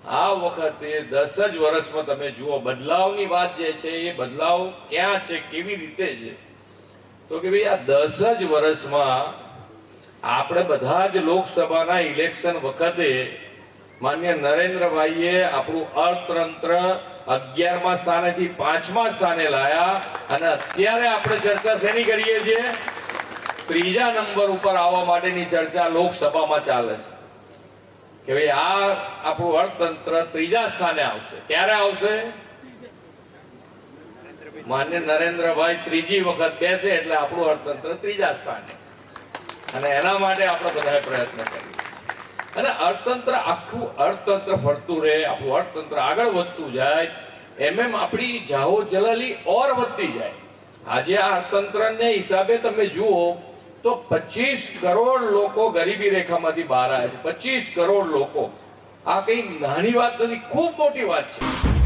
આ વખતે 10 જ વર્ષમાં તમે જુઓ બદલાવની વાત જે છે એ બદલાવ ક્યાં છે, કેવી રીતે છે, તો કે ભાઈ આ 10 જ વર્ષમાં આપણે બધા જ લોકસભાના ઇલેક્શન વખતે માન્ય નરેન્દ્રભાઈએ આપણું અર્થતંત્ર 11મા સ્થાનેથી 5મા સ્થાને લાયા અને અત્યારે આપણે ચર્ચા શેની કરીએ છીએ? 3જા નંબર ઉપર આવવા માટેની ચર્ચા લોકસભામાં ચાલે છે કે ભાઈ આ આપણું અર્થતંત્ર 3જા સ્થાને આવશે. ક્યારે આવશે? માન્ય નરેન્દ્રભાઈ 3જી વખત બેસે એટલે આપણું અર્થતંત્ર 3જા સ્થાને, અને એના માટે આપણે બધાએ પ્રયત્ન કરીએ અને અર્થતંત્ર આખું અર્થતંત્ર ફરતું રહે, આપણું અર્થતંત્ર આગળ વધતું જાય, એમ આપણી જાહો જલાલી ઓર વધતી જાય. આજે આ અર્થતંત્રને હિસાબે તમે જુઓ તો 25 કરોડ લોકો ગરીબી રેખામાંથી બહાર આવ્યા છે. 25 કરોડ લોકો. આ કઈ નાની વાત નથી, ખૂબ મોટી વાત છે.